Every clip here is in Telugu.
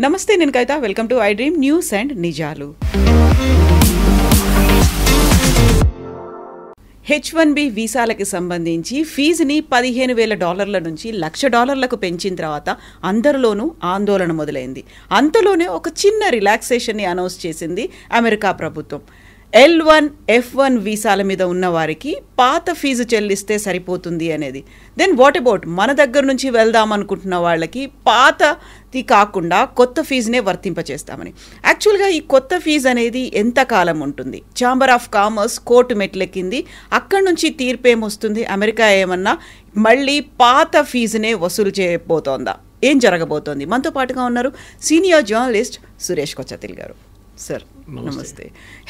నమస్తే, నేను Kavitha. Welcome to I dream news and నిజాలు. H1B వీసాలకి సంబంధించి ఫీజుని $15,000 నుంచి $1,00,000 పెంచిన తర్వాత అందరిలోనూ ఆందోళన మొదలైంది. అంతలోనే ఒక చిన్న రిలాక్సేషన్ని అనౌన్స్ చేసింది అమెరికా ప్రభుత్వం. L1, F1 వీసాల మీద ఉన్న వారికి పాత ఫీజు చెల్లిస్తే సరిపోతుంది అనేది. దెన్ వాట్ అబౌట్ మన దగ్గర నుంచి వెళ్దాం అనుకుంటున్న వాళ్ళకి పాతది కాకుండా కొత్త ఫీజునే వర్తింపచేస్తామని. యాక్చువల్గా ఈ కొత్త ఫీజు అనేది ఎంతకాలం ఉంటుంది? ఛాంబర్ ఆఫ్ కామర్స్ కోర్టు మెట్లెక్కింది. అక్కడి నుంచి తీర్పేమొస్తుంది? అమెరికా ఏమన్నా మళ్ళీ పాత ఫీజునే వసూలు చేయబోతోందా? ఏం జరగబోతోంది? మనతో పాటుగా ఉన్నారు సీనియర్ జర్నలిస్ట్ సురేష్ కొచ్చతిల్ గారు. సార్ నమస్తే.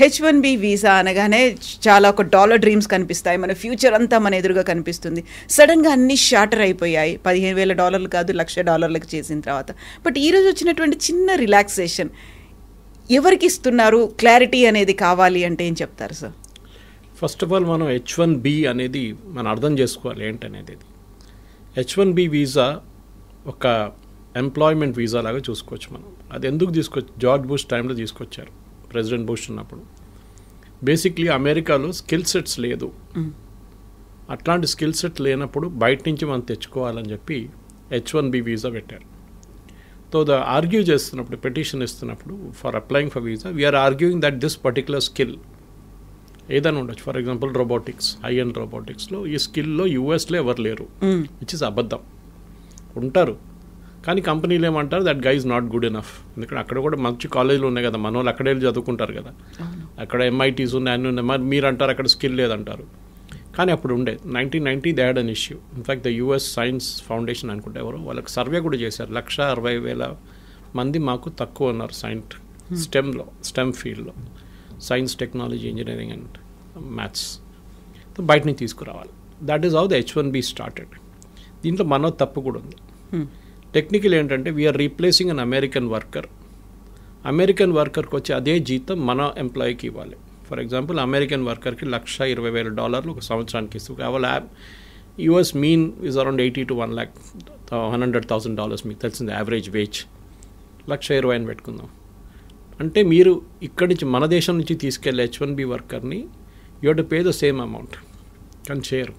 H1B వీసా అనగానే చాలా ఒక డాలర్ డ్రీమ్స్ కనిపిస్తాయి, మన ఫ్యూచర్ అంతా మన ఎదురుగా కనిపిస్తుంది. సడన్గా అన్ని షార్టర్ అయిపోయాయి. $15,000 కాదు $1,00,000 చేసిన తర్వాత. బట్ ఈరోజు వచ్చినటువంటి చిన్న రిలాక్సేషన్ ఎవరికి ఇస్తున్నారు? క్లారిటీ అనేది కావాలి అంటే ఏం చెప్తారు సార్? ఫస్ట్ ఆఫ్ ఆల్ మనం H1B అనేది మనం అర్థం చేసుకోవాలి ఏంటనేది. H1B వీసా ఒక ఎంప్లాయ్మెంట్ వీసా లాగా చూసుకోవచ్చు మనం. అది ఎందుకు జార్జ్ బుష్ టైంలో తీసుకొచ్చారు, ప్రెసిడెంట్ బుష్ ఉన్నప్పుడు. బేసిక్లీ అమెరికాలో స్కిల్ సెట్స్ లేదు. అట్లాంటి స్కిల్ సెట్ లేనప్పుడు బయట నుంచి మనం తెచ్చుకోవాలని చెప్పి H1B వీసా పెట్టారు. సో ఆర్గ్యూ చేస్తున్నప్పుడు, పెటిషన్ ఇస్తున్నప్పుడు for applying for visa, we are arguing that this particular skill ఏదైనా ఉండొచ్చు. For example robotics, high end రోబోటిక్స్లో ఈ స్కిల్లో యూఎస్లో ఎవరు లేరు, విచ్ ఇస్ అబద్ధం. ఉంటారు కానీ కంపెనీలు ఏమంటారు, that guy is not good enough. ఎందుకంటే అక్కడ కూడా మంచి కాలేజీలు ఉన్నాయి కదా, మన వాళ్ళు అక్కడే చదువుకుంటారు కదా, అక్కడ MITs ఉన్నాయి, అన్నీ ఉన్నాయి. మరి మీరు అంటారు అక్కడ స్కిల్ లేదంటారు. కానీ అప్పుడు ఉండే 1990 they had an issue. In fact the US science foundation అనుకుంటే ఎవరు వాళ్ళకి సర్వే కూడా చేశారు. 160,000 మంది మాకు తక్కువ ఉన్నారు స్టెమ్ ఫీల్డ్లో, science, technology, engineering and maths. బయట నుంచి తీసుకురావాలి. That is how the H1B started. దీంట్లో మన తప్పు కూడా ఉంది. టెక్నికల్ ఏంటంటే వీఆర్ రీప్లేసింగ్ అన్ అమెరికన్ వర్కర్కి వచ్చి అదే జీతం మన ఎంప్లాయీకి ఇవ్వాలి. ఫర్ ఎగ్జాంపుల్ అమెరికన్ వర్కర్కి $120,000 ఒక సంవత్సరానికి ఇస్తూ కావాలి. US mean is around $80,000 to $100,000. మీకు తెలిసింది యావరేజ్ వేజ్. 120,000 అని పెట్టుకుందాం. అంటే మీరు ఇక్కడి నుంచి మన దేశం నుంచి తీసుకెళ్ళే H1B వర్కర్ని you to pay the same amount. కానీ చేయరు.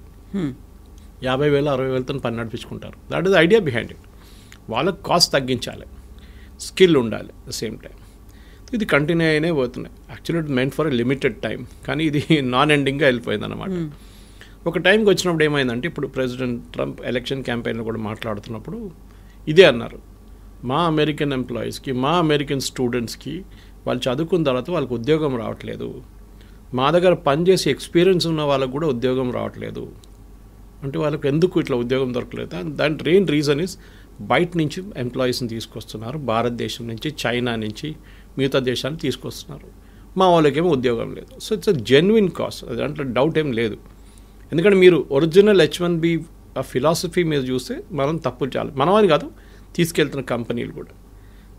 50,000 60,000తో పని నడిపించుకుంటారు. That is idea behind it. వాళ్ళకి కాస్ట్ తగ్గించాలి, స్కిల్ ఉండాలి ద సేమ్ టైం. ఇది కంటిన్యూ అయినే పోతున్నాయి. Actually it meant for a limited time, కానీ ఇది నాన్ ఎండింగ్గా వెళ్ళిపోయింది అనమాట. ఒక టైంకి వచ్చినప్పుడు ఏమైందంటే, ఇప్పుడు ప్రెసిడెంట్ ట్రంప్ ఎలక్షన్ క్యాంపెయిన్లో కూడా మాట్లాడుతున్నప్పుడు ఇదే అన్నారు, మా అమెరికన్ ఎంప్లాయీస్కి, మా అమెరికన్ స్టూడెంట్స్కి వాళ్ళు చదువుకున్న తర్వాత వాళ్ళకి ఉద్యోగం రావట్లేదు, మా దగ్గర పనిచేసి ఎక్స్పీరియన్స్ ఉన్న వాళ్ళకు కూడా ఉద్యోగం రావట్లేదు. అంటే వాళ్ళకి ఎందుకు ఇట్లా ఉద్యోగం దొరకలేదు? దాని మెయిన్ రీజన్ ఇస్ బయట నుంచి ఎంప్లాయీస్ని తీసుకొస్తున్నారు, భారతదేశం నుంచి, చైనా నుంచి, మిగతా దేశాన్ని తీసుకొస్తున్నారు. మా వాళ్ళకేమో ఉద్యోగం లేదు. So it's a genuine cost, దాంట్లో డౌట్ ఏం లేదు. ఎందుకంటే మీరు ఒరిజినల్ H1B ఫిలాసఫీ మీద చూస్తే మనం తప్పులు చాలు, మనమని కాదు తీసుకెళ్తున్న కంపెనీలు కూడా.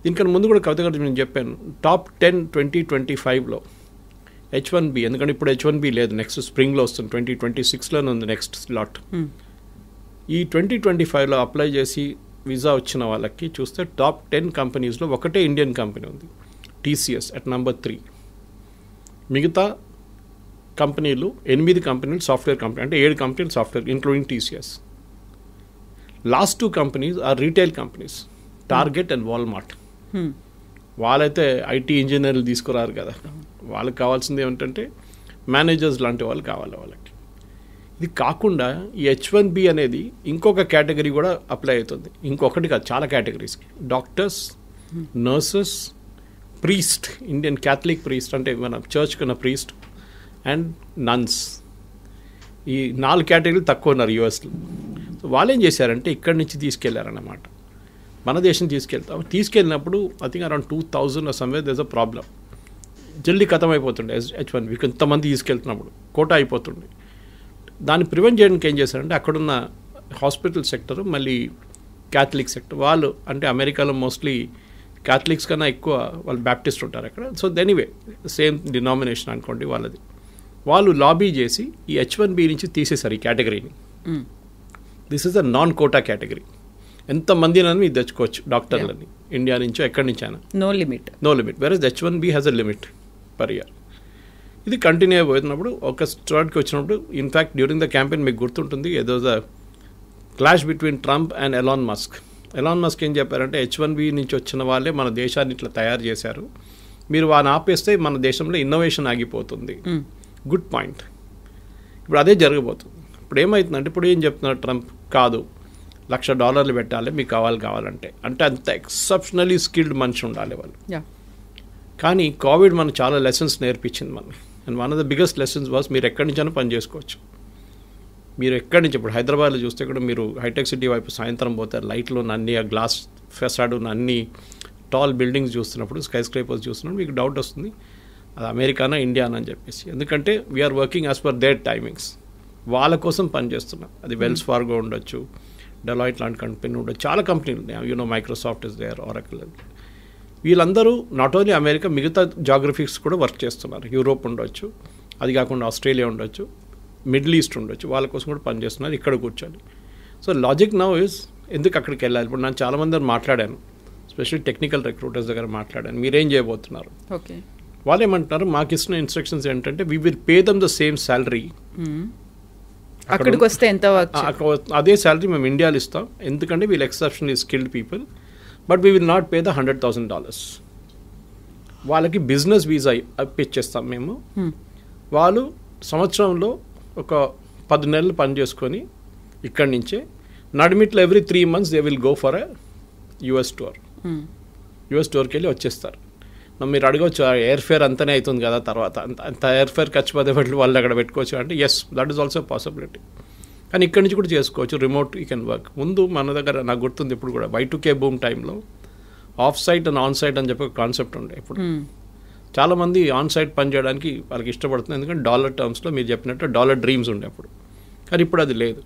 దీనికన్నా ముందు కూడా కవిత గారు నేను చెప్పాను, టాప్ 10 2025లో H1B, ఎందుకంటే ఇప్పుడు H1B లేదు, నెక్స్ట్ స్ప్రింగ్లో వస్తుంది, 2026లోనే ఉంది నెక్స్ట్ స్లాట్. ఈ 2025లో అప్లై చేసి వీసా వచ్చిన వాళ్ళకి చూస్తే టాప్ 10 కంపెనీస్లో ఒకటే ఇండియన్ కంపెనీ ఉంది, TCS అట్ నెంబర్ 3. మిగతా కంపెనీలు 8 కంపెనీలు సాఫ్ట్వేర్ కంపెనీ, అంటే 7 కంపెనీలు software including TCS. Last 2 companies are retail companies, target and Walmart. వాళ్ళైతే IT ఇంజనీర్లు తీసుకురారు కదా, వాళ్ళకి కావాల్సింది ఏమిటంటే మేనేజర్స్ లాంటి వాళ్ళు కావాలి వాళ్ళకి. ఇది కాకుండా ఈ H1B అనేది ఇంకొక కేటగిరీ కూడా అప్లై అవుతుంది. ఇంకొకటి కాదు, చాలా కేటగిరీస్కి. Doctors, nurses, priest, Indian Catholic priest అంటే మన చర్చ్కి ఉన్న ప్రీస్ట్, అండ్ నన్స్. ఈ 4 కేటగిరీలు తక్కువ ఉన్నారు యూఎస్లో. సో వాళ్ళు ఏం చేశారంటే ఇక్కడి నుంచి తీసుకెళ్లారన్నమాట, మన దేశం తీసుకెళ్ళినప్పుడు I think around 2,000 somewhere there is a problem. జల్దీ ఖతం అయిపోతుండే H1B, ఇంతమంది తీసుకెళ్తున్నప్పుడు కోటా అయిపోతుండే. దాన్ని ప్రివెంట్ చేయడానికి ఏం చేశారంటే అక్కడున్న హాస్పిటల్ సెక్టర్, మళ్ళీ క్యాథలిక్ సెక్టర్, వాళ్ళు అంటే అమెరికాలో మోస్ట్లీ క్యాథలిక్స్ కన్నా ఎక్కువ వాళ్ళు బ్యాప్టిస్ట్ ఉంటారు అక్కడ. సో ఎనీవే సేమ్ డినామినేషన్ అనుకోండి వాళ్ళది. వాళ్ళు లాబీ చేసి ఈ H1B నుంచి తీసేశారు ఈ కేటగిరీని. This is a non quota category. ఎంతమందినని మీరు తెచ్చుకోవచ్చు డాక్టర్లని, ఇండియా నుంచో ఎక్కడి నుంచి అయినా. No limit. Versus H1B has a limit per year. ఇది కంటిన్యూ అయిపోతున్నప్పుడు ఒక స్టార్ట్కి వచ్చినప్పుడు, ఇన్ఫ్యాక్ట్ డ్యూరింగ్ ద క్యాంపెయిన్ మీకు గుర్తుంటుంది, ఏదో the clash between Trump and Elon Musk. Elon Musk ఏం చెప్పారంటే H1B నుంచి వచ్చిన వాళ్ళే మన దేశాన్ని ఇట్లా తయారు చేశారు, మీరు వాడిని ఆపేస్తే మన దేశంలో ఇన్నోవేషన్ ఆగిపోతుంది. Good point. ఇప్పుడు అదే జరగబోతుంది. ఇప్పుడు ఏమవుతుందంటే, ఇప్పుడు ఏం చెప్తున్నారు ట్రంప్, కాదు $1,00,000 పెట్టాలి మీకు కావాలంటే, అంటే అంత ఎక్సెప్షనలీ స్కిల్డ్ మనిషి ఉండాలి వాళ్ళు. కానీ కోవిడ్ మనకు చాలా లెసన్స్ నేర్పించింది మనకి. And one of the biggest lessons was మీరు ఎక్కడి నుంచైనా పని చేసుకోవచ్చు. మీరు ఎక్కడి నుంచి, ఇప్పుడు హైదరాబాద్లో చూస్తే కూడా మీరు హైటెక్ సిటీ వైపు సాయంత్రం పోతారు, లైట్లు ఉన్న అన్ని, ఆ గ్లాస్ ఫెసాడ్ ఉన్న అన్ని టాల్ బిల్డింగ్స్ చూస్తున్నప్పుడు, స్కై స్క్రేపర్స్ చూస్తున్నప్పుడు మీకు డౌట్ వస్తుంది అది అమెరికానా ఇండియానా అని చెప్పేసి. ఎందుకంటే we're working as per their timings. వాళ్ళ కోసం పనిచేస్తున్నాం. అది వెల్స్ ఫార్గో ఉండొచ్చు, డెలాయిట్ లాంటి కంపెనీ ఉండొచ్చు, చాలా కంపెనీలు ఉన్నాయి. Microsoft is there, Oracle. వీళ్ళందరూ నాట్ ఓన్లీ అమెరికా, మిగతా జాగ్రఫీస్ కూడా వర్క్ చేస్తున్నారు. యూరోప్ ఉండొచ్చు, అది కాకుండా ఆస్ట్రేలియా ఉండొచ్చు, మిడిల్ ఈస్ట్ ఉండొచ్చు, వాళ్ళ కోసం కూడా పనిచేస్తున్నారు ఇక్కడ కూర్చొని. సో లాజిక్ నౌ ఇస్, ఎందుకు అక్కడికి వెళ్ళాలి? ఇప్పుడు నేను చాలామంది మాట్లాడాను, ఎస్పెషల్లీ టెక్నికల్ రిక్రూటర్స్ దగ్గర మాట్లాడాను, మీరేం చేయబోతున్నారు? ఓకే, వాళ్ళు ఏమంటున్నారు, మాకు ఇస్తున్న ఇన్స్ట్రక్షన్స్ ఏంటంటే we will pay them the same salary, అక్కడికి వస్తే ఎంత అదే శాలరీ మేము ఇండియాలో ఇస్తాం, ఎందుకంటే వీళ్ళు exceptionally skilled people, but we will not pay the $100,000. వాళ్ళకి బిజినెస్ వీసా ఇప్పించేస్తాం మేము. వాళ్ళు సంవత్సరంలో ఒక 10 నెలలు పని చేసుకొని ఇక్కడి నుంచే నడిమిట్లో every 3 months they will go for a US tour. US టూర్కి వెళ్ళి వచ్చేస్తారు. మీరు అడగవచ్చు, ఎయిర్ ఫేర్ అంతనే అవుతుంది కదా, తర్వాత అంత ఎయిర్ ఫేర్ ఖర్చు పెట్టి వాళ్ళు అక్కడ పెట్టుకోవచ్చు అంటే, yes, that is also possibility. కానీ ఇక్కడి నుంచి కూడా చేసుకోవచ్చు, రిమోట్ యూ కెన్ వర్క్. ముందు మన దగ్గర నాకు గుర్తుంది, ఇప్పుడు కూడా Y2K బూమ్ టైంలో off site and on site అని చెప్పి ఒక కాన్సెప్ట్ ఉండే. ఇప్పుడు చాలామంది ఆన్ సైట్ పని చేయడానికి వాళ్ళకి ఇష్టపడుతుంది, ఎందుకంటే డాలర్ టర్మ్స్లో మీరు చెప్పినట్టు డాలర్ డ్రీమ్స్ ఉండే అప్పుడు. కానీ ఇప్పుడు అది లేదు.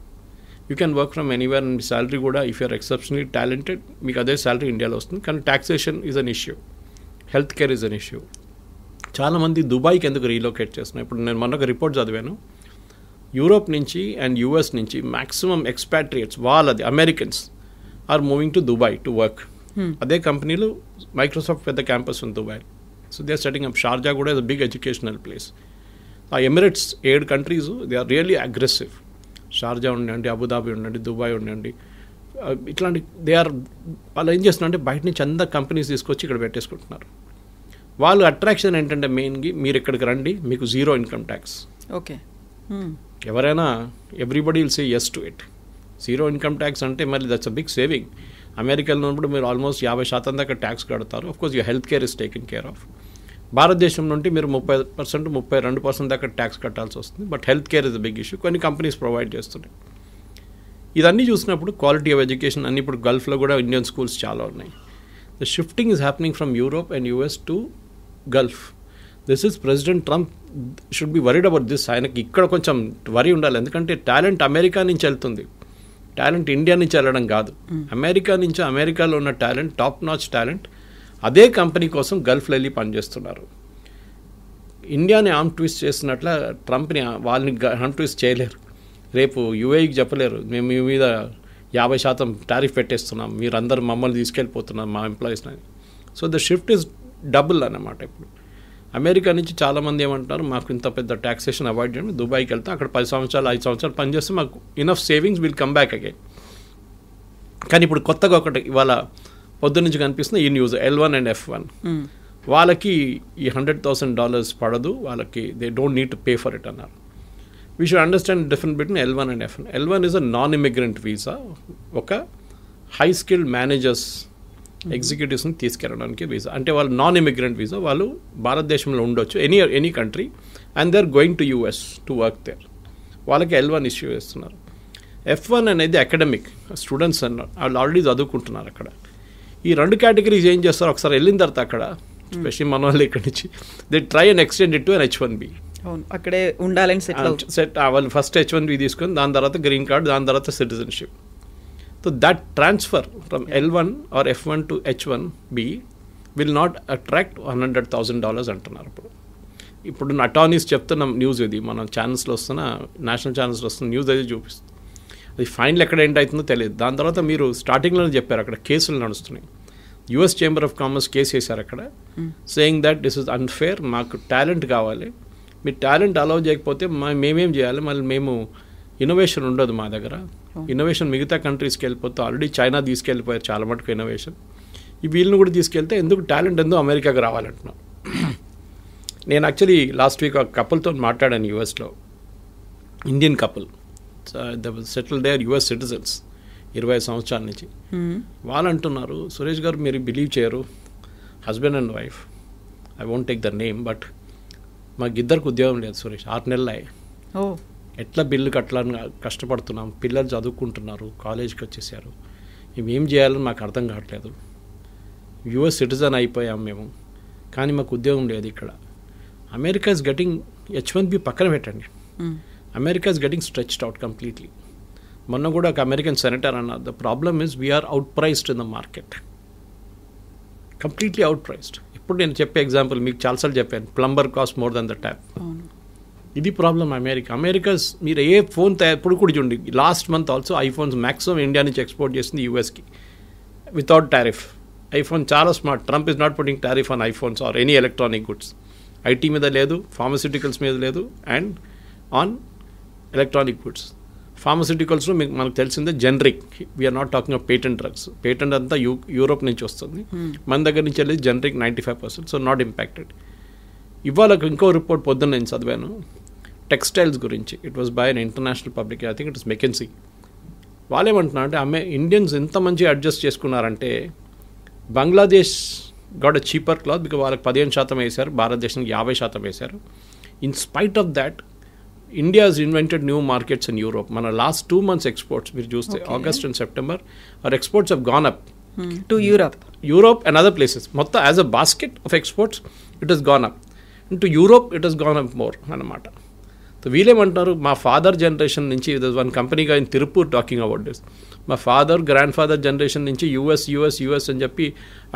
You can work from anywhere. And salary కూడా ఇఫ్ యూఆర్ ఎక్సెప్షనలీ టాలెంటెడ్ మీకు అదే శాలరీ ఇండియాలో వస్తుంది. కానీ taxation is an issue, health care is an issue. చాలామంది దుబాయ్కి ఎందుకు రీలొకేట్ చేస్తున్నారు? ఇప్పుడు నేను మొన్న ఒక రిపోర్ట్ చదివాను, యూరోప్ నుంచి అండ్ యూఎస్ నుంచి మ్యాక్సిమం ఎక్స్పాట్రియేట్స్, వాళ్ళది Americans are moving to Dubai to work. అదే కంపెనీలు మైక్రోసాఫ్ట్ పెద్ద క్యాంపస్ ఉంది Dubai. So they are setting up. Sharjah కూడా is a big educational place. ఆ Emirates 7 countries they are really aggressive. Sharjah ఉండండి, అబుదాబి ఉండండి, దుబాయ్ ఉండండి, ఇట్లాంటి వాళ్ళు ఏం చేస్తున్నారంటే బయట నుంచి అందరు కంపెనీస్ తీసుకొచ్చి ఇక్కడ పెట్టేసుకుంటున్నారు. వాళ్ళు అట్రాక్షన్ ఏంటంటే మెయిన్గా మీరు ఇక్కడికి రండి, మీకు 0 ఇన్కమ్ ట్యాక్స్. ఓకే, ఎవరైనా everybody will say yes to it. 0 income tax అంటే మళ్ళీ దట్స్ అ బిగ్ సేవింగ్. అమెరికాలో ఉన్నప్పుడు మీరు ఆల్మోస్ట్ 50% దాకా ట్యాక్స్ కడతారు. Of course your health care is taken care of. భారతదేశం నుండి మీరు 30%, 32% దాకా ట్యాక్స్ కట్టాల్సి వస్తుంది. But health care is a big issue. కొన్ని కంపెనీస్ ప్రొవైడ్ చేస్తున్నాయి. ఇదన్నీ చూసినప్పుడు క్వాలిటీ ఆఫ్ ఎడ్యుకేషన్ అన్ని, ఇప్పుడు గల్ఫ్లో కూడా ఇండియన్ స్కూల్స్ చాలా ఉన్నాయి. The shifting is happening from Europe and US to Gulf. This is president Trump should be worried about this. ఆయనకి ఇక్కడ కొంచెం వరి ఉండాలి, ఎందుకంటే టాలెంట్ అమెరికా నుంచి వెళ్తుంది, టాలెంట్ ఇండియా నుంచి వెళ్ళడం కాదు. అమెరికా నుంచి, అమెరికాలో ఉన్న టాలెంట్, టాప్ నాచ్ టాలెంట్ అదే కంపెనీ కోసం గల్ఫ్లో వెళ్ళి పనిచేస్తున్నారు. ఇండియాని ఆర్మ్ ట్విస్ట్ చేస్తున్నట్ల ట్రంప్ని వాళ్ళని ఆర్మ్ ట్విస్ట్ చేయలేరు. రేపు యూఏఈకి చెప్పలేరు, మేము మీ మీద 50% టారిఫ్ పెట్టేస్తున్నాం, మీరందరూ మమ్మల్ని తీసుకెళ్ళిపోతున్నాం మా ఎంప్లాయీస్ని. So the shift is double అన్నమాట. ఇప్పుడు అమెరికా నుంచి చాలామంది ఏమంటున్నారు, మాకు ఇంత పెద్ద ట్యాక్సేషన్ అవాయిడ్ చేయండి, దుబాయ్కి వెళ్తాం, అక్కడ 10 సంవత్సరాలు 5 సంవత్సరాలు పనిచేస్తే మాకు enough savings will come back again. కానీ ఇప్పుడు కొత్తగా ఒకటి ఇవాళ పొద్దు నుంచి కనిపిస్తుంది ఈ న్యూస్, L1 అండ్ F1. వాళ్ళకి ఈ $100,000 పడదు, వాళ్ళకి they don't need to pay for it అన్నారు. We should understand difference between L1 and F1. L1 is a non immigrant visa, ఒక హై స్కిల్డ్ మేనేజర్స్ ఎగ్జిక్యూటివ్స్ని తీసుకెళ్ళడానికి వీసా. అంటే వాళ్ళు నాన్ ఇమిగ్రెంట్ వీసా, వాళ్ళు భారతదేశంలో ఉండొచ్చు, any country, and they are going to US to work there. వాళ్ళకి L1 ఇష్యూ చేస్తున్నారు. F1 అనేది అకాడమిక్ స్టూడెంట్స్ అన్నారు, వాళ్ళు ఆల్రెడీ చదువుకుంటున్నారు అక్కడ. ఈ 2 కేటగిరీస్ ఏం చేస్తారు, ఒకసారి వెళ్ళిన తర్వాత అక్కడ, స్పెషల్లీ మన వాళ్ళు ఇక్కడి నుంచి, they try and extend it to an H1B. అక్కడే ఉండాలని సెట్ వాళ్ళు ఫస్ట్ H1B తీసుకొని దాని తర్వాత గ్రీన్ కార్డ్, దాని తర్వాత citizenship. So that transfer from L1 or F1 to H1B will not attract $100,000 అంటున్నారు. ఇప్పుడు అటార్నీస్ చెప్తున్న న్యూస్ ఇది, మన ఛానల్స్లో వస్తున్న, నేషనల్ ఛానల్స్లో వస్తున్న న్యూస్ అది చూపిస్తుంది. అది ఫైనల్ ఎక్కడ ఎండ్ అవుతుందో తెలియదు. దాని తర్వాత మీరు స్టార్టింగ్లోనే చెప్పారు అక్కడ కేసులు నడుస్తున్నాయి. US chamber of commerce case వేశారు అక్కడ, saying that this is unfair, మాకు టాలెంట్ కావాలి, మీరు టాలెంట్ అలౌ చేయకపోతే మేమేం చేయాలి, మళ్ళీ మేము ఇన్నోవేషన్ ఉండదు మా దగ్గర. ఇన్నోవేషన్ మిగతా కంట్రీస్కి వెళ్ళిపోతే ఆల్రెడీ చైనా తీసుకెళ్ళిపోయారు చాలా మటుకు ఇన్నోవేషన్, ఈ వీళ్ళని కూడా తీసుకెళ్తే ఎందుకు టాలెంట్ ఎందుకు అమెరికాకి రావాలంటున్నాం. నేను యాక్చువల్లీ లాస్ట్ వీక్ ఒక కపుల్తో మాట్లాడాను యూఎస్లో, Indian couple, settle there US citizens 20 సంవత్సరాల నుంచి. వాళ్ళు అంటున్నారు, సురేష్ గారు మీరు బిలీవ్ చేయరు, husband and wife, I won't take the name, but మాకు ఇద్దరికి ఉద్యోగం లేదు సురేష్, 6 నెలలు అయ్యాయి, ఎట్లా బిల్లు కట్టాలని కష్టపడుతున్నాం, పిల్లలు చదువుకుంటున్నారు, కాలేజ్కి వచ్చేసారు, ఇవేం చేయాలని మాకు అర్థం కావట్లేదు, యుఎస్ సిటిజన్ అయిపోయాం మేము, కానీ మాకు ఉద్యోగం లేదు ఇక్కడ. అమెరికా ఇస్ గెటింగ్ H1B పక్కన పెట్టండి, America is getting stretched out completely. మొన్న కూడా ఒక అమెరికన్ సెనేటర్ అన్నారు, the problem is we're out priced in the market, completely out priced. ఇప్పుడు నేను చెప్పే ఎగ్జాంపుల్ మీకు చాలాసార్లు చెప్పాను, plumber cost more than the tap. ఇది ప్రాబ్లం అమెరికా. మీరు ఏ ఫోన్ ఇప్పుడు కూడా చూడండి, last month also iPhones maximum India నుంచి ఎక్స్పోర్ట్ చేసింది యూఎస్కి వితౌట్ టారిఫ్. ఐఫోన్ చాలా smart, Trump is not putting tariff on iPhones or any electronic goods. IT మీద లేదు, ఫార్మస్యూటికల్స్ మీద లేదు, అండ్ ఆన్ ఎలక్ట్రానిక్ గుడ్స్. ఫార్మస్యూటికల్స్లో మనకు తెలిసిందే generic, we're not talking of patent drugs, patent అంతా యూరోప్ నుంచి వస్తుంది, మన దగ్గర నుంచి వెళ్ళి జనరిక్ 95%, సో నాట్ ఇంపాక్టెడ్. ఇవాళ ఇంకో రిపోర్ట్ పొద్దున్న నేను చదివాను టెక్స్టైల్స్ గురించి, it was by an international public, I think it is McKinsey. వాళ్ళు ఏమంటున్నారంటే ఇండియన్స్ ఎంత మంచిగా అడ్జస్ట్ చేసుకున్నారంటే, Bangladesh got a cheaper cloth because వాళ్ళకి 15% వేశారు, భారతదేశానికి 50% వేశారు. In spite of that India has invented new markets in Europe. మన లాస్ట్ 2 months ఎక్స్పోర్ట్స్ మీరు చూస్తే August and September our exports have gone up to Europe and other places. మొత్తం as a basket of exports it has gone up. To Europe it has gone up more అన్నమాట. సో వీళ్ళేమంటారు, మా ఫాదర్ జనరేషన్ నుంచి, వన్ కంపెనీగా in Tiruppur talking about this, మా ఫాదర్ గ్రాండ్ ఫాదర్ జనరేషన్ నుంచి యూఎస్ అని చెప్పి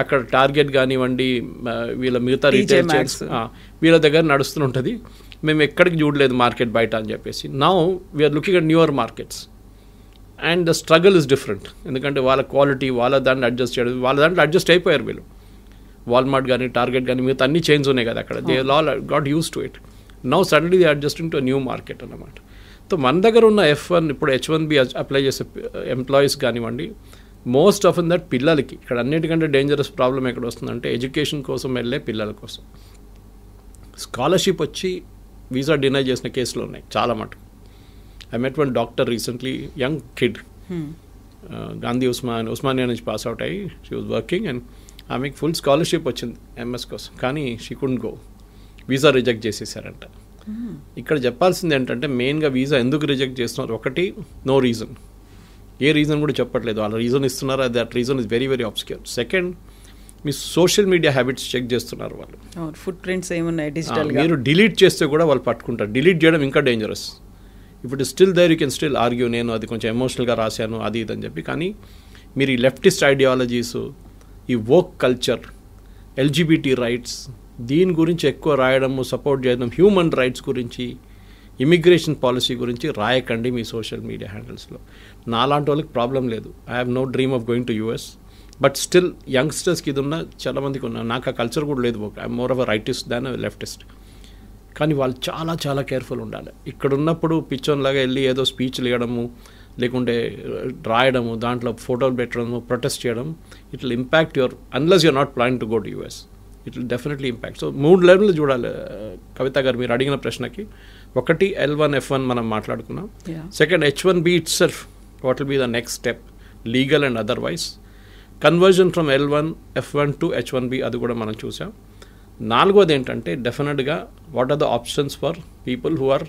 అక్కడ టార్గెట్ కానివ్వండి, వీళ్ళ మిగతా రీటైల్ చైన్స్ వీళ్ళ దగ్గర నడుస్తుంటుంది, మేము ఎక్కడికి చూడలేదు మార్కెట్ బయట అని చెప్పేసి. Now we're looking at newer markets and the struggle is different. ఎందుకంటే వాళ్ళ క్వాలిటీ, వాళ్ళ దాంట్లో అడ్జస్ట్ చేయడం, వాళ్ళ దాంట్లో అడ్జస్ట్ అయిపోయారు వీళ్ళు. వాల్మార్ట్ కానీ టార్గెట్ కానీ మిగతా అన్ని చైన్స్ ఉన్నాయి కదా అక్కడ, they all got use to it. Now suddenly they adjusting to new market అన్నమాట. సో మన దగ్గర ఉన్న F1 ఇప్పుడు H1B అప్లై చేసే ఎంప్లాయీస్ కానివ్వండి, మోస్ట్ ఆఫ్ దట్ పిల్లలకి, ఇక్కడ అన్నిటికంటే డేంజరస్ ప్రాబ్లం ఎక్కడ వస్తుందంటే ఎడ్యుకేషన్ కోసం వెళ్ళే పిల్లల కోసం స్కాలర్షిప్ వచ్చి వీసా డినై చేసిన కేసులు ఉన్నాయి చాలా మటుకు. I met one doctor recently, young kid, Gandhi Osmania నుంచి పాస్ అవుట్ అయ్యి షీ వాజ్ వర్కింగ్ అండ్ ఆమెకి ఫుల్ స్కాలర్షిప్ వచ్చింది MS కోసం, కానీ she couldn't go, visa reject చేసేసారంట. ఇక్కడ చెప్పాల్సింది ఏంటంటే మెయిన్గా వీసా ఎందుకు రిజెక్ట్ చేస్తున్నారు, ఒకటి నో రీజన్, ఏ రీజన్ కూడా చెప్పట్లేదు, వాళ్ళ రీజన్ ఇస్తున్నారు, that reason is very very obscure. Second, మీ సోషల్ మీడియా హ్యాబిట్స్ చెక్ చేస్తున్నారు వాళ్ళు, ఫుట్ ప్రింట్స్ ఏమున్నాయి డిజిటల్, మీరు డిలీట్ చేస్తే కూడా వాళ్ళు పట్టుకుంటారు. డిలీట్ చేయడం ఇంకా dangerous. If it is still there you can still argue, నేను అది కొంచెం ఎమోషనల్గా రాశాను అది ఇది అని చెప్పి. కానీ మీరు ఈ లెఫ్టిస్ట్ ఐడియాలజీస్, ఈ వోక్ కల్చర్, LGBT రైట్స్, దీని గురించి ఎక్కువ రాయడము, సపోర్ట్ చేయడం, హ్యూమన్ రైట్స్ గురించి, ఇమిగ్రేషన్ పాలసీ గురించి రాయకండి మీ సోషల్ మీడియా హ్యాండిల్స్లో. నాలాంటి వాళ్ళకి ప్రాబ్లం లేదు, I have no dream of going to US, but still యంగ్స్టర్స్కి ఇది ఉన్న చాలామందికి ఉన్నా, నాకు ఆ కల్చర్ కూడా లేదు, I'm more of a rightist than leftist. కానీ వాళ్ళు చాలా చాలా కేర్ఫుల్ ఉండాలి. ఇక్కడ ఉన్నప్పుడు పిచ్చోన్లాగా వెళ్ళి ఏదో స్పీచ్లు ఇవ్వడము, లేకుంటే రాయడము, దాంట్లో ఫోటోలు పెట్టడము, ప్రొటెస్ట్ చేయడం, it will impact your, unless you're not plan to go to US, it will definitely impact. So 3 లెవెల్లు చూడాలి కవిత గారు మీరు అడిగిన ప్రశ్నకి. ఒకటి L1 F1 మనం మాట్లాడుకున్నాం. Second H1B itself, what will be the next step legal and otherwise. Conversion from L1 F1 to H1B అది కూడా మనం చూసాం. 4వది ఏంటంటే డెఫినెట్గా what are the options for people who are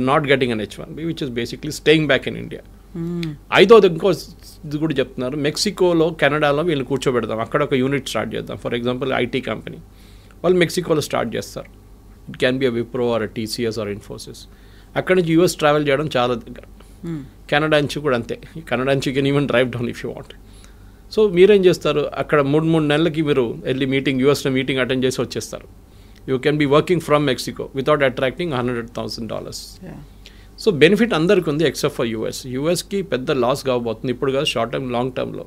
not getting an H1B, which is basically staying back in India. 5వది ఇంకో ఇది కూడా చెప్తున్నారు, మెక్సికోలో, కెనడాలో వీళ్ళు కూర్చోబెడదాం, అక్కడ ఒక యూనిట్ స్టార్ట్ చేద్దాం. ఫర్ ఎగ్జాంపుల్ IT కంపెనీ వాళ్ళు మెక్సికోలో స్టార్ట్ చేస్తారు, it can be a Wipro or TCS or Infosys. అక్కడి నుంచి US ట్రావెల్ చేయడం చాలా దగ్గర. కెనడా నుంచి కూడా అంతే, కెనడా నుంచి can even drive down if you want. So మీరేం చేస్తారు, అక్కడ 3 నెలలకి మీరు వెళ్ళి USలో మీటింగ్ అటెండ్ చేసి వచ్చేస్తారు. You can be working from Mexico without attracting $100,000. So benefit అందరికీ ఉంది ఎక్సెప్ట్ ఫర్ యూఎస్కి పెద్ద లాస్ కాబోతుంది ఇప్పుడు కాదు, షార్ట్ టర్మ్ లాంగ్ టర్మ్లో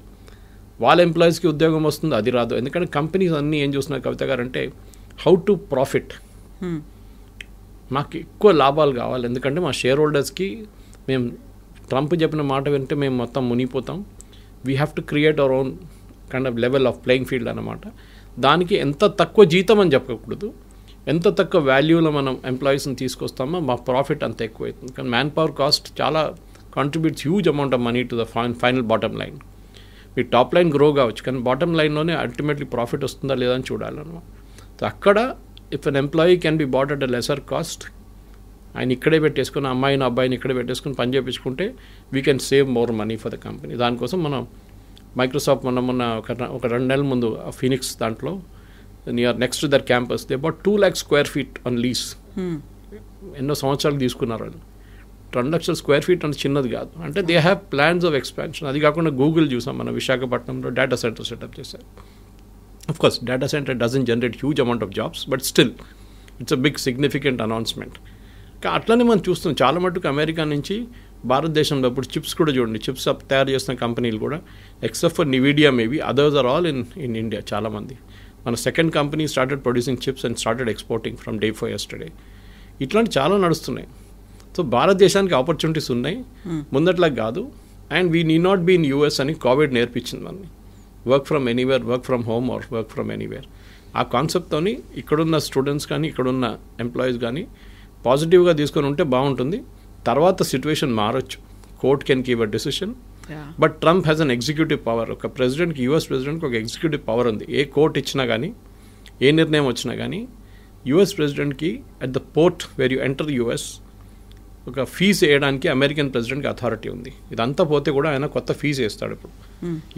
వాళ్ళ ఎంప్లాయీస్కి ఉద్యోగం వస్తుంది, అది రాదు. ఎందుకంటే కంపెనీస్ అన్నీ ఏం చూస్తున్నారు కవిత గారు అంటే హౌ టు ప్రాఫిట్, మాకు ఎక్కువ లాభాలు కావాలి. ఎందుకంటే మా షేర్ హోల్డర్స్కి మేము ట్రంప్ చెప్పిన మాట వింటే మేము మొత్తం మునిగిపోతాం. We have to create our own kind of level of playing field అనమాట. దానికి ఎంత తక్కువ జీతం అని చెప్పకూడదు, ఎంత తక్కువ వాల్యూలో మనం ఎంప్లాయీస్ని తీసుకొస్తామో మా ప్రాఫిట్ అంత ఎక్కువ అవుతుంది. కానీ మ్యాన్ పవర్ కాస్ట్ చాలా contributes huge amount of money to the final bottom line. మీ టాప్ లైన్ గ్రో కావచ్చు కానీ బాటమ్ లైన్లోనే అల్టిమేట్లీ ప్రాఫిట్ వస్తుందా లేదా అని చూడాలన్నమాట. సో అక్కడ if an employee can be bought at a lesser cost, ఆయన ఇక్కడే పెట్టేసుకుని అబ్బాయిని ఇక్కడే పెట్టేసుకుని పని చేయించుకుంటే we can save more money for the company. దానికోసం మనం మైక్రోసాఫ్ట్ మొన్న ఒక 2 నెలల ముందు ఫీనిక్స్ దాంట్లో near next to their campus they about 2 lakhs square feet on lease. ఎన్నో సంవత్సరాలు తీసుకున్నారు వాళ్ళు. 2 లక్షల స్క్వేర్ ఫీట్ అంటే చిన్నది కాదు. అంటే they have plans of expansion. అది కాకుండా గూగుల్ చూసాం మనం విశాఖపట్నంలో డేటా సెంటర్ సెటప్ చేశారు. Of course, data center doesn't generate huge amount of jobs, but still, it's a big significant announcement. అట్లనే మనం చూస్తున్నాం చాలా మటుకు అమెరికా నుంచి భారతదేశంలో ఇప్పుడు చిప్స్ కూడా చూడండి, చిప్స్ తయారు చేస్తున్న కంపెనీలు కూడా except for Nvidia maybe others are all in India. చాలామంది మన second company started producing chips and started exporting from day for yesterday. ఇట్లాంటి చాలా నడుస్తున్నాయి. సో భారతదేశానికి ఆపర్చునిటీస్ ఉన్నాయి ముందట్లా కాదు. And we need not be in US అని కోవిడ్ నేర్పించింది మనని. Work from anywhere, work from home or work from anywhere. ఆ కాన్సెప్ట్తోని ఇక్కడున్న స్టూడెంట్స్ కానీ ఇక్కడున్న ఎంప్లాయీస్ కానీ పాజిటివ్గా తీసుకొని ఉంటే బాగుంటుంది. తర్వాత సిచ్యువేషన్ మారచ్చు, court can give a decision. But Trump has an executive power. ఒక ప్రెసిడెంట్కి, యూఎస్ ప్రెసిడెంట్కి ఒక ఎగ్జిక్యూటివ్ పవర్ ఉంది. ఏ కోర్ట్ ఇచ్చినా కానీ, ఏ నిర్ణయం వచ్చినా కానీ యూఎస్ ప్రెసిడెంట్కి at the port where you enter US ఒక ఫీజు వేయడానికి అమెరికన్ ప్రెసిడెంట్కి అథారిటీ ఉంది. ఇదంతా పోతే కూడా ఆయన కొత్త ఫీజు వేస్తాడు. ఇప్పుడు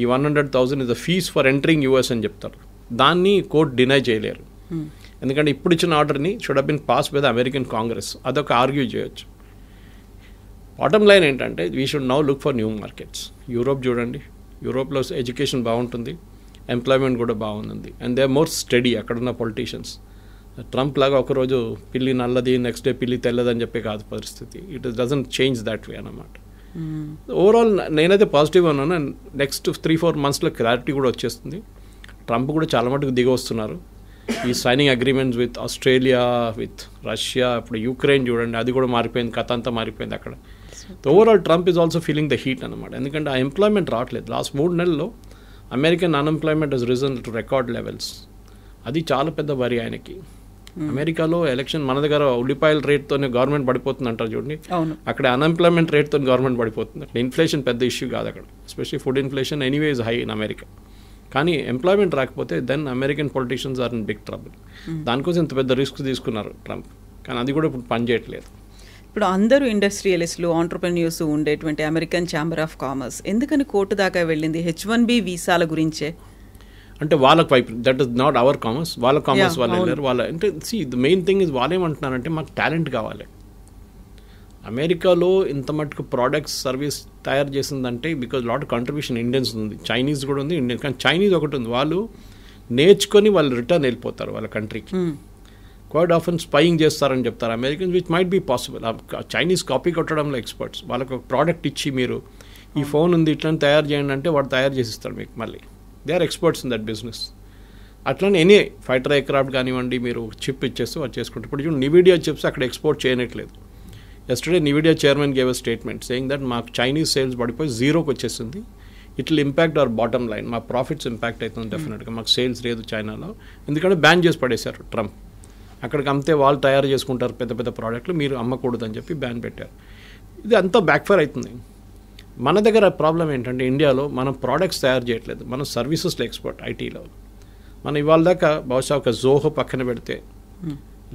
ఈ 100,000 is the fees for entering US అని చెప్తారు. దాన్ని కోర్ట్ డినై చేయలేరు. ఎందుకంటే ఇప్పుడు ఇచ్చిన ఆర్డర్ని should have been pass by the American Congress. అదొక ఆర్గ్యూ చేయొచ్చు. బాటమ్ లైన్ ఏంటంటే we should now look for new markets. Europe చూడండి, యూరోప్లో ఎడ్యుకేషన్ బాగుంటుంది, ఎంప్లాయ్మెంట్ కూడా బాగుంది, and they are more study అక్కడున్న పొలిటీషియన్స్. ట్రంప్ లాగా ఒకరోజు పిల్లి నల్లది, నెక్స్ట్ డే పిల్లి తెల్లదని చెప్పే కాదు పరిస్థితి. It doesn't change that way అన్నమాట. ఓవరాల్ నేనైతే పాజిటివ్గా ఉన్నాను. అండ్ నెక్స్ట్ 3-4 monthsలో క్లారిటీ కూడా వచ్చేస్తుంది. ట్రంప్ కూడా చాలా మటుకు దిగి వస్తున్నారు. ఈ signing agreements with Australia, with Russia, ఇప్పుడు యుక్రెయిన్ చూడండి, అది కూడా మారిపోయింది, కథ అంతా మారిపోయింది అక్కడ. Overall Trump is also feeling the heat అనమాట. ఎందుకంటే ఆ ఎంప్లాయ్మెంట్ రావట్లేదు. లాస్ట్ 3 నెలల్లో American unemployment has risen to record levels. అది చాలా పెద్ద వరి ఆయనకి. అమెరికాలో ఎలక్షన్, మన దగ్గర ఉల్లిపాయల రేట్తోనే గవర్నమెంట్ పడిపోతుంది అంటారు చూడండి, అక్కడ అన్ఎంప్లాయ్మెంట్ రేట్తో గవర్నమెంట్ పడిపోతుంది. ఇన్ఫ్లేషన్ పెద్ద ఇష్యూ కాదు అక్కడ, especially food inflation anyway is high in America. కానీ ఎంప్లాయ్మెంట్ రాకపోతే then American politicians are in big trouble. దానికోసం ఇంత పెద్ద రిస్క్ తీసుకున్నారు ట్రంప్, కానీ అది కూడా ఇప్పుడు పనిచేయట్లేదు. ఇప్పుడు అందరూ ఇండస్ట్రియలిస్టులు, ఆంటర్ప్రెన్యూర్స్ ఉండేటువంటి అమెరికన్ ఛాంబర్ ఆఫ్ కామర్స్ ఎందుకని కోర్టు దాకా వెళ్ళింది? H1B వీసాల గురించే. అంటే వాళ్ళకి వైపు that is not our commerce, వాళ్ళ కామర్స్ వాళ్ళు వెళ్ళారు. వాళ్ళ అంటే ద మెయిన్ థింగ్ ఇస్ వాళ్ళు ఏమంటున్నారంటే మాకు టాలెంట్ కావాలి. అమెరికాలో ఇంత మటుకు ప్రోడక్ట్స్ సర్వీస్ తయారు చేసిందంటే బికాజ్ లాట్ కంట్రిబ్యూషన్ ఇండియన్స్ ఉంది, చైనీస్ కూడా ఉంది, ఇండియన్. కానీ చైనీస్ ఒకటి ఉంది, వాళ్ళు నేర్చుకొని వాళ్ళు రిటర్న్ వెళ్ళిపోతారు వాళ్ళ కంట్రీకి. క్వైట్ ఆఫెన్ స్పైయింగ్ చేస్తారని చెప్తారు Americans, which might be possible. Chinese copy కొట్టడంలో ఎక్స్పర్ట్స్. వాళ్ళకి ఒక ప్రోడక్ట్ ఇచ్చి మీరు ఈ ఫోన్ ఉంది ఇట్లా తయారు చేయండి అంటే వాడు తయారు చేసిస్తాడు మీకు. మళ్ళీ they are experts in that business. అట్లనే ఎనీ ఫైటర్ ఎయిర్క్రాఫ్ట్ కానివ్వండి, మీరు చిప్ ఇచ్చేస్తే వాళ్ళు చేసుకుంటారు. ఇప్పుడు చూడండి నివిడియా చిప్స్ అక్కడ ఎక్స్పోర్ట్ చేయనట్లేదు. Yesterday Nvidia chairman gave a statement saying that మాకు చైనీస్ సేల్స్ పడిపోయి 0కి వచ్చేసింది. It will impact our bottom line, మా ప్రాఫిట్స్ ఇంపాక్ట్ అవుతుంది డెఫినెట్గా. మాకు సేల్స్ లేదు చైనాలో, ఎందుకంటే బ్యాన్ చేసి పడేశారు ట్రంప్. అక్కడికి అమ్మితే వాళ్ళు తయారు చేసుకుంటారు పెద్ద పెద్ద ప్రోడక్ట్లు, మీరు అమ్మకూడదని చెప్పి బ్యాన్ పెట్టారు. ఇది అంతా బ్యాక్ఫైర్ అవుతుంది. మన దగ్గర ప్రాబ్లం ఏంటంటే ఇండియాలో మనం ప్రోడక్ట్స్ తయారు చేయట్లేదు, మనం సర్వీసెస్లో ఎక్స్పర్ట్. ఐటీలో మనం ఇవాళ దాకా బహుశా ఒక జోహో పక్కన పెడితే,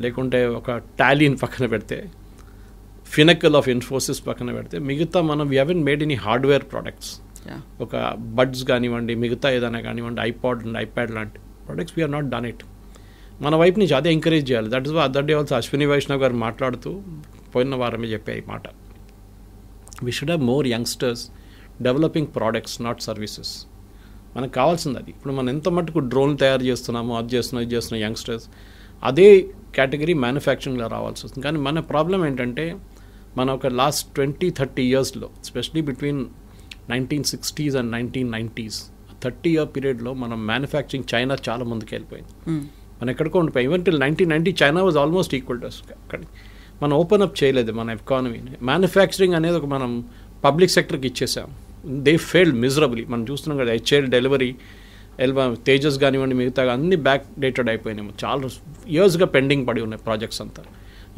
లేకుంటే ఒక టాలీని పక్కన పెడితే, ఫినకల్ ఆఫ్ ఇన్ఫోసిస్ పక్కన పెడితే, మిగతా మనం we haven't made any hardware products. ఒక బడ్స్ కానివ్వండి, మిగతా ఏదైనా కానివ్వండి, ఐపాడ్ అండ్ ఐప్యాడ్ లాంటి products we're not done it. మన వైపు నుంచి అదే ఎంకరేజ్ చేయాలి. That is other day also Ashwini Vaishnaw garu మాట్లాడుతూ పోయిన వారమే చెప్పే ఈ మాట. We should have more youngsters developing products, not services. మనకు కావాల్సింది అది. ఇప్పుడు మనం ఎంత మటుకు డ్రోన్ తయారు చేస్తున్నామో, అది చేస్తున్నాం, ఇది చేస్తున్నాం, యంగ్స్టర్స్ అదే కేటగిరీ మ్యానుఫ్యాక్చరింగ్లో రావాల్సి వస్తుంది. కానీ మన ప్రాబ్లం ఏంటంటే మన ఒక లాస్ట్ 20-30 yearsలో especially between 1960s and 1990s 30-year పీరియడ్లో మనం మ్యానుఫ్యాక్చరింగ్ చైనా చాలా ముందుకు వెళ్ళిపోయింది. మనం ఎక్కడికో ఉండిపోయి even till 1990 China was almost equal to అక్కడి. మనం ఓపెన్ అప్ చేయలేదు మన ఎకానమీని. మ్యానుఫ్యాక్చరింగ్ అనేది ఒక మనం పబ్లిక్ సెక్టర్కి ఇచ్చేసాం. They failed miserably. మనం చూస్తున్నాం కదా, HAL డెలివరీ, తేజస్ కానివ్వండి, మిగతా అన్ని బ్యాక్ డేటెడ్ అయిపోయినాయి. చాలా ఇయర్స్గా పెండింగ్ పడి ఉన్నాయి ప్రాజెక్ట్స్ అంతా.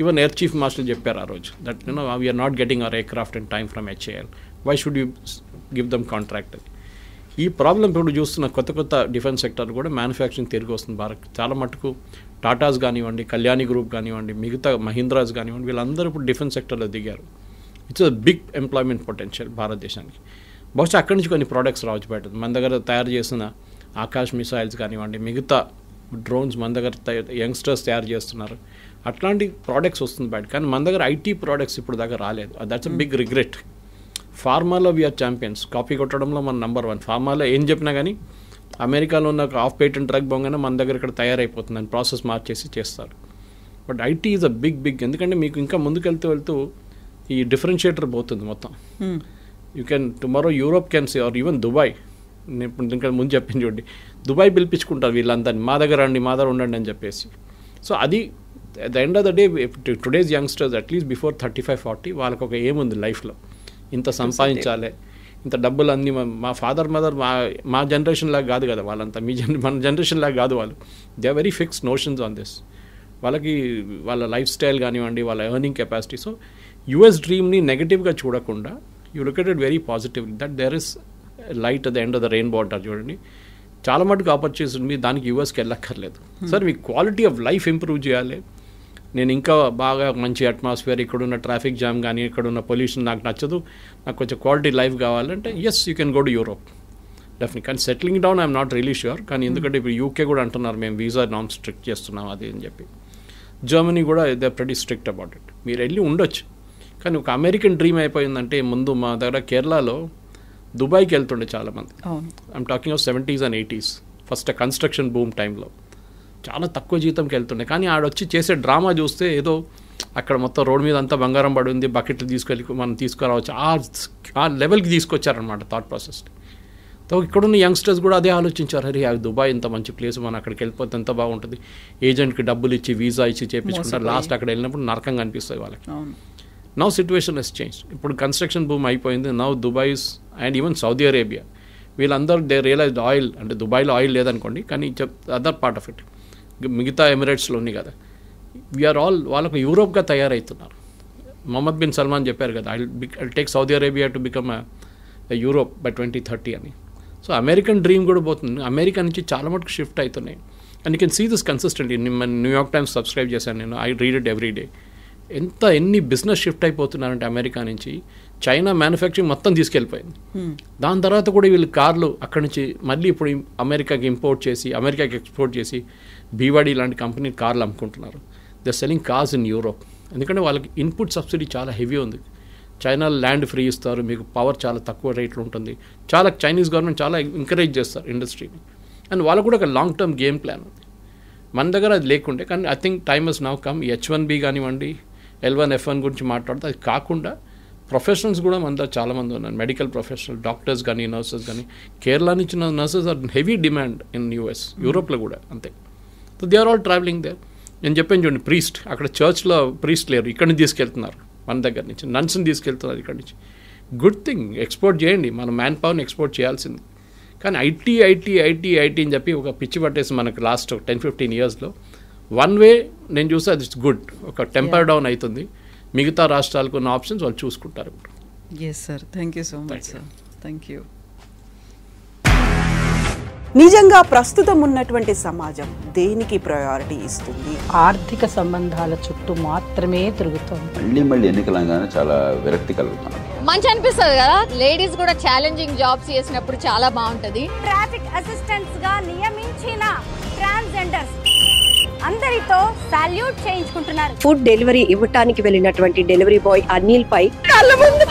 ఈవెన్ ఎయిర్ చీఫ్ మాస్టర్ చెప్పారు ఆ రోజు that we're not getting our aircraft in time from HAL, why should you give them contract అని. ఈ ప్రాబ్లం ఇప్పుడు చూస్తున్న కొత్త డిఫెన్స్ సెక్టర్ కూడా మ్యానుఫ్యాక్చరింగ్ తిరిగి వస్తుంది భారత్. చాలా మటుకు టాటాస్ కానివ్వండి, కళ్యాణి గ్రూప్ కానివ్వండి, మిగతా మహీంద్రాస్ కానివ్వండి, వీళ్ళందరూ ఇప్పుడు డిఫెన్స్ సెక్టర్లో దిగారు. It's a big employment potential భారతదేశానికి. బహుశా అక్కడి నుంచి కొన్ని ప్రోడక్ట్స్ రావచ్చు బయట. మన దగ్గర తయారు చేసిన ఆకాశ్ మిసైల్స్ కానివ్వండి, మిగతా డ్రోన్స్ మన దగ్గర యంగ్స్టర్స్ తయారు చేస్తున్నారు. అట్లాంటి ప్రోడక్ట్స్ వస్తుంది బయట. కానీ మన దగ్గర ఐటీ ప్రోడక్ట్స్ ఇప్పుడు దాకా రాలేదు. That's a big regret. ఫార్మాలో వీఆర్ ఛాంపియన్స్. కాపీ కొట్టడంలో మన నెంబర్ 1. ఫార్మాలో ఏం చెప్పినా కానీ అమెరికాలో ఉన్న ఆఫ్ పేటెంట్ డ్రగ్ బొంగనే మన దగ్గర ఇక్కడ తయారైపోతుంది అని ప్రాసెస్ మార్చేసి చేస్తారు. But IT is a big ఎందుకంటే మీకు ఇంకా ముందుకు వెళ్తూ ఈ డిఫరెన్షియేటర్ పోతుంది మొత్తం. You can tomorrow Europe can see or even Dubai. నేను ఇప్పుడు ఇంకా ముందు చెప్పింది చూడండి, దుబాయ్ పిలిపించుకుంటారు వీళ్ళందరినీ, మా దగ్గర ఉండండి అని చెప్పేసి. సో అది at the end of the day today's youngsters at least before 35-40 వాళ్ళకి ఒక ఏముంది లైఫ్లో, ఇంత సంపాదించాలి, ఇంత డబ్బులు అన్నీ. మా ఫాదర్ మదర్ మా జనరేషన్ లాగా కాదు కదా వాళ్ళంతా, మన జనరేషన్ లాగా కాదు వాళ్ళు. They are very fixed notions on this. వాళ్ళకి వాళ్ళ లైఫ్ స్టైల్ కానివ్వండి, వాళ్ళ ఎర్నింగ్ కెపాసిటీ. సో యుఎస్ డ్రీమ్ని నెగటివ్గా చూడకుండా you look at it very positively that there is light at the end of the rainbow అంటారు చూడండి. చాలా మటుకు ఆపర్చునిటీస్ ఉంది, దానికి యూఎస్కి వెళ్ళక్కర్లేదు. సార్ మీ క్వాలిటీ ఆఫ్ లైఫ్ ఇంప్రూవ్ చేయాలి, నేను ఇంకా బాగా మంచి అట్మాస్ఫియర్, ఇక్కడున్న ట్రాఫిక్ జామ్ కానీ ఇక్కడున్న పొల్యూషన్ నాకు నచ్చదు, నాకు కొంచెం క్వాలిటీ లైఫ్ కావాలంటే yes you can go to Europe definitely. కానీ settling down I'm not really sure. కానీ ఎందుకంటే ఇప్పుడు యూకే కూడా అంటున్నారు మేము వీసా నామ్స్ స్ట్రిక్ట్ చేస్తున్నాం అది అని చెప్పి. జర్మనీ కూడా they are pretty strict about it. మీరు వెళ్ళి ఉండొచ్చు. కానీ ఒక అమెరికన్ డ్రీమ్ అయిపోయిందంటే ముందు మా దగ్గర కేరళలో దుబాయ్కి వెళ్తుండే చాలామంది. I'm talking of 70s and 80s first construction boom టైంలో చాలా తక్కువ జీతంకి వెళ్తుండే. కానీ ఆడొచ్చి చేసే డ్రామా చూస్తే ఏదో అక్కడ మొత్తం రోడ్ మీద అంతా బంగారం పడి ఉంది, బకెట్లు తీసుకెళ్ళి మనం తీసుకురావచ్చు, ఆ లెవెల్కి తీసుకొచ్చారనమాట థాట్ ప్రాసెస్ని. సో ఇక్కడున్న యంగ్స్టర్స్ కూడా అదే ఆలోచించారు, అరే దుబాయ్ ఇంత మంచి ప్లేస్, మనం అక్కడికి వెళ్ళిపోతే ఎంత బాగుంటుంది, ఏజెంట్కి డబ్బులు ఇచ్చి వీసా ఇచ్చి చేయించుకుంటారు, లాస్ట్ అక్కడ వెళ్ళినప్పుడు నరకంగా అనిపిస్తుంది వాళ్ళకి. Now situation has change. ఇప్పుడు కన్స్ట్రక్షన్ బూమ్ అయిపోయింది. Now Dubai's and even Saudi Arabia వీళ్ళందరూ దే రియలైజ్డ్ ఆయిల్ అంటే దుబాయ్లో ఆయిల్ లేదనుకోండి, కానీ అదర్ పార్ట్ ఆఫ్ ఇట్ మిగతా ఎమిరేట్స్లో ఉంది కదా, వీఆర్ ఆల్ వాళ్ళకు యూరోప్గా తయారవుతున్నారు. మొహమ్మద్ బిన్ సల్మాన్ చెప్పారు కదా, I take Saudi Arabia to become Europe by 2030 అని. సో అమెరికన్ డ్రీమ్ కూడా పోతుంది. అమెరికా నుంచి చాలా మటుకు షిఫ్ట్ అవుతున్నాయి. And you can see this consistently. New York times subscribe చేశాను నేను, I read it every day. ఎన్ని బిజినెస్ షిఫ్ట్ అయిపోతున్నారంటే అమెరికా నుంచి చైనా మ్యానుఫ్యాక్చరింగ్ మొత్తం తీసుకెళ్ళిపోయింది. దాని తర్వాత కూడా వీళ్ళు కార్లు అక్కడి నుంచి మళ్ళీ ఇప్పుడు అమెరికాకి ఇంపోర్ట్ చేసి అమెరికాకి ఎక్స్పోర్ట్ చేసి బీవాడీ లాంటి కంపెనీ కార్లు అమ్ముకుంటున్నారు. They are selling cars in Europe. ఎందుకంటే వాళ్ళకి ఇన్పుట్ సబ్సిడీ చాలా హెవీ ఉంది. చైనాలో ల్యాండ్ ఫ్రీ ఇస్తారు, మీకు పవర్ చాలా తక్కువ రేట్లు ఉంటుంది. చాలా చైనీస్ గవర్నమెంట్ చాలా ఎంకరేజ్ చేస్తారు ఇండస్ట్రీని. అండ్ వాళ్ళకు కూడా ఒక లాంగ్ టర్మ్ గేమ్ ప్లాన్ ఉంది. మన దగ్గర అది లేకుంటే, కానీ I think time has now come. H1B కానివ్వండి, L1, F1 గురించి మాట్లాడితే అది కాకుండా ప్రొఫెషనల్స్ కూడా మన దగ్గర చాలామంది ఉన్నారు. మెడికల్ ప్రొఫెషనల్, డాక్టర్స్ కానీ నర్సెస్ కానీ. కేరళ నుంచి nurses are heavy demand in US, యూరోప్లో కూడా అంతే. So they are all travelling there. నేను చెప్పాను చూడండి, ప్రీస్ట్ అక్కడ చర్చ్లో ప్రీస్ట్ లేరు, ఇక్కడి నుంచి తీసుకెళ్తున్నారు మన దగ్గర నుంచి. నన్స్ని తీసుకెళ్తున్నారు ఇక్కడి నుంచి. గుడ్ థింగ్, ఎక్స్పోర్ట్ చేయండి, మన మ్యాన్ పవర్ని ఎక్స్పోర్ట్ చేయాల్సింది. కానీ ఐటీ అని చెప్పి ఒక పిచ్చి పట్టేసి మనకు లాస్ట్ 10-15 yearsలో వన్ వే నేను చూస్తే అది గుడ్, ఒక టెంపర్ డౌన్ అవుతుంది. మిగతా రాష్ట్రాలకు ఉన్న ఆప్షన్స్ వాళ్ళు చూసుకుంటారు. Yes sir, thank you so much sir. Thank you. నిజంగా ప్రస్తుతం ఉన్నటువంటి సమాజం దేనికి ప్రయారిటీ ఇస్తుంది? ఆర్థిక సంబంధాల చుట్టూ మాత్రమే తిరుగుతుంది. మళ్ళీ ఎన్నికలంగానే చాలా విరక్తి కలుగుతాను. మంచి అనిపిస్తుంది కదా, లేడీస్ కూడా ఛాలెంజింగ్ జాబ్స్ చేసినప్పుడు చాలా బాగుంటది. ట్రాఫిక్ అసిస్టెంట్స్ గా నియమించిన ట్రాన్స్జెండర్స్ అందరితో సాల్యూట్ చేయించుకుంటున్నారు. ఫుడ్ డెలివరీ ఇవ్వటానికి వెళ్ళినటువంటి డెలివరీ బాయ్ అనిల్ పై కళ్ళ ముందు